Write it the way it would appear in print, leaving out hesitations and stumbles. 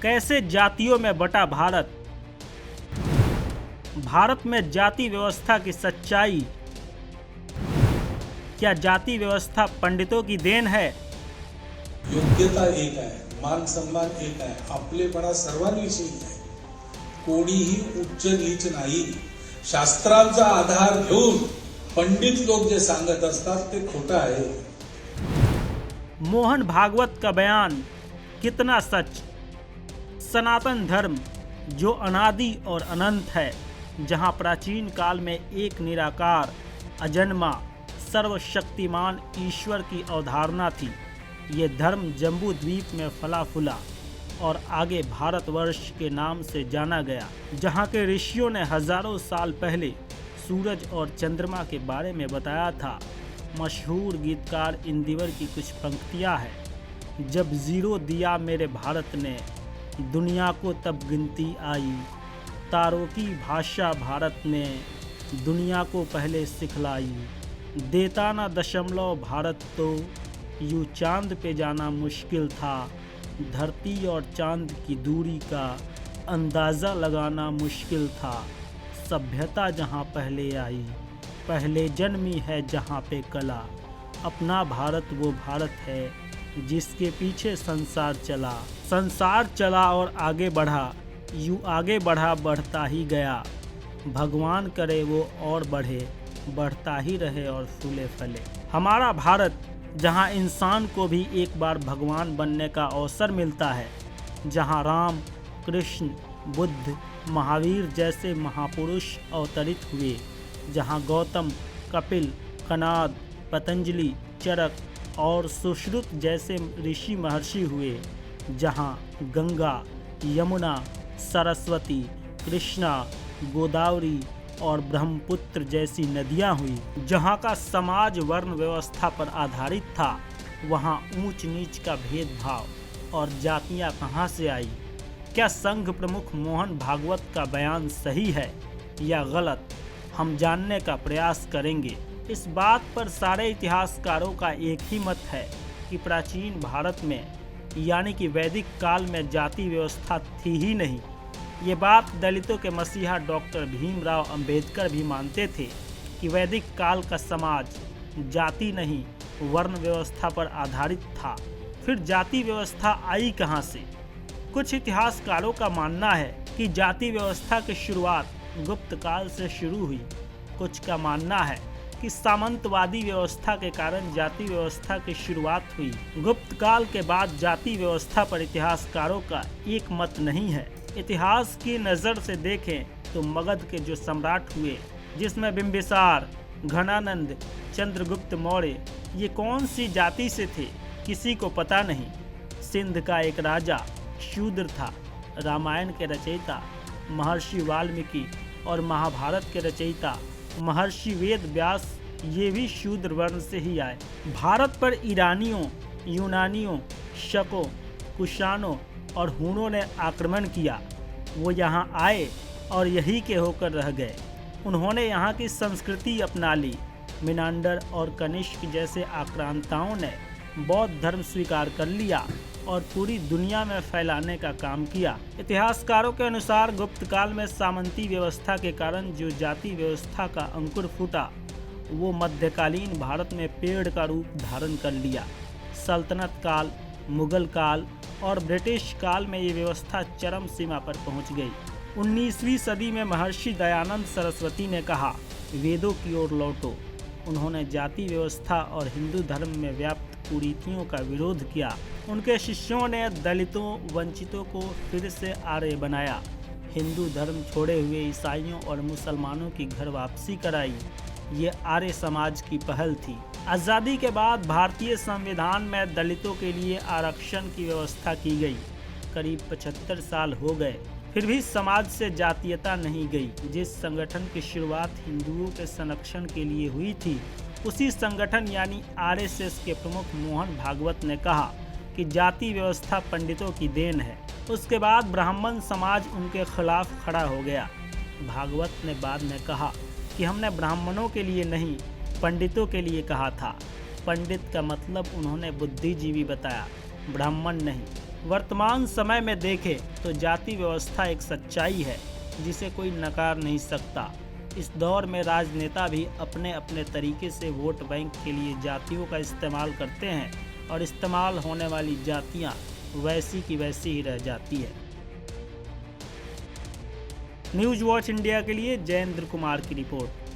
कैसे जातियों में बटा भारत, भारत में जाति व्यवस्था की सच्चाई, क्या जाति व्यवस्था पंडितों की देन है? योग्यता एक आहे, मान सन्मान एक आहे, आपलेपणा सर्वांविषयी आहे, कोणीही उच्च नीच नाही. शास्त्रांचा आधार घेऊन पंडित लोक जे सांगत असतात ते खोटं आहे. मोहन भागवत का बयान कितना सच। सनातन धर्म जो अनादि और अनंत है, जहाँ प्राचीन काल में एक निराकार अजन्मा सर्वशक्तिमान ईश्वर की अवधारणा थी, ये धर्म जम्बू द्वीप में फला फूला और आगे भारतवर्ष के नाम से जाना गया, जहाँ के ऋषियों ने हजारों साल पहले सूरज और चंद्रमा के बारे में बताया था। मशहूर गीतकार इंदिवर की कुछ पंक्तियाँ हैं। जब ज़ीरो दिया मेरे भारत ने, दुनिया को तब गिनती आई, तारों की भाषा भारत ने दुनिया को पहले सिखलाई, देता ना दशमलव भारत तो यूँ चांद पे जाना मुश्किल था, धरती और चांद की दूरी का अंदाज़ा लगाना मुश्किल था, सभ्यता जहाँ पहले आई, पहले जन्मी है जहाँ पे कला, अपना भारत वो भारत है जिसके पीछे संसार चला और आगे बढ़ा, यूँ आगे बढ़ा बढ़ता ही गया, भगवान करे वो और बढ़े, बढ़ता ही रहे और फूले फले। हमारा भारत जहाँ इंसान को भी एक बार भगवान बनने का अवसर मिलता है, जहाँ राम, कृष्ण, बुद्ध, महावीर जैसे महापुरुष अवतरित हुए, जहाँ गौतम, कपिल, कनाद, पतंजलि, चरक और सुश्रुत जैसे ऋषि महर्षि हुए, जहाँ गंगा, यमुना, सरस्वती, कृष्णा, गोदावरी और ब्रह्मपुत्र जैसी नदियाँ हुई, जहाँ का समाज वर्ण व्यवस्था पर आधारित था, वहाँ ऊंच नीच का भेदभाव और जातियाँ कहाँ से आई? क्या संघ प्रमुख मोहन भागवत का बयान सही है या गलत? हम जानने का प्रयास करेंगे। इस बात पर सारे इतिहासकारों का एक ही मत है कि प्राचीन भारत में यानी कि वैदिक काल में जाति व्यवस्था थी ही नहीं। ये बात दलितों के मसीहा डॉक्टर भीमराव अंबेडकर भी मानते थे कि वैदिक काल का समाज जाति नहीं वर्ण व्यवस्था पर आधारित था। फिर जाति व्यवस्था आई कहाँ से? कुछ इतिहासकारों का मानना है कि जाति व्यवस्था की शुरुआत गुप्त काल से शुरू हुई। कुछ का मानना है कि सामंतवादी व्यवस्था के कारण जाति व्यवस्था की शुरुआत हुई। गुप्त काल के बाद जाति व्यवस्था पर इतिहासकारों का एक मत नहीं है। इतिहास की नज़र से देखें तो मगध के जो सम्राट हुए, जिसमें बिंबिसार, घनानंद, चंद्रगुप्त मौर्य, ये कौन सी जाति से थे किसी को पता नहीं। सिंध का एक राजा शूद्र था। रामायण के रचयिता महर्षि वाल्मीकि और महाभारत के रचयिता महर्षि वेद व्यास ये भी शूद्र वर्ण से ही आए। भारत पर ईरानियों, यूनानियों, शकों, कुषाणों और हूणों ने आक्रमण किया। वो यहाँ आए और यही के होकर रह गए। उन्होंने यहाँ की संस्कृति अपना ली। मिनांडर और कनिष्क जैसे आक्रांताओं ने बौद्ध धर्म स्वीकार कर लिया और पूरी दुनिया में फैलाने का काम किया। इतिहासकारों के अनुसार गुप्त काल में सामंती व्यवस्था के कारण जो जाति व्यवस्था का अंकुर फूटा, वो मध्यकालीन भारत में पेड़ का रूप धारण कर लिया। सल्तनत काल, मुगल काल और ब्रिटिश काल में ये व्यवस्था चरम सीमा पर पहुंच गई। 19वीं सदी में महर्षि दयानंद सरस्वती ने कहा, वेदों की ओर लौटो। उन्होंने जाति व्यवस्था और हिंदू धर्म में व्याप्त कुरीतियों का विरोध किया। उनके शिष्यों ने दलितों, वंचितों को फिर से आर्य बनाया। हिंदू धर्म छोड़े हुए ईसाइयों और मुसलमानों की घर वापसी कराई। ये आर्य समाज की पहल थी। आज़ादी के बाद भारतीय संविधान में दलितों के लिए आरक्षण की व्यवस्था की गई। करीब 75 साल हो गए, फिर भी समाज से जातीयता नहीं गई। जिस संगठन की शुरुआत हिंदुओं के संरक्षण के लिए हुई थी, उसी संगठन यानी आरएसएस के प्रमुख मोहन भागवत ने कहा कि जाति व्यवस्था पंडितों की देन है। उसके बाद ब्राह्मण समाज उनके खिलाफ खड़ा हो गया। भागवत ने बाद में कहा कि हमने ब्राह्मणों के लिए नहीं, पंडितों के लिए कहा था। पंडित का मतलब उन्होंने बुद्धिजीवी बताया, ब्राह्मण नहीं। वर्तमान समय में देखें तो जाति व्यवस्था एक सच्चाई है जिसे कोई नकार नहीं सकता। इस दौर में राजनेता भी अपने अपने तरीके से वोट बैंक के लिए जातियों का इस्तेमाल करते हैं और इस्तेमाल होने वाली जातियां वैसी की वैसी ही रह जाती है। न्यूज़ वॉच इंडिया के लिए जयेंद्र कुमार की रिपोर्ट।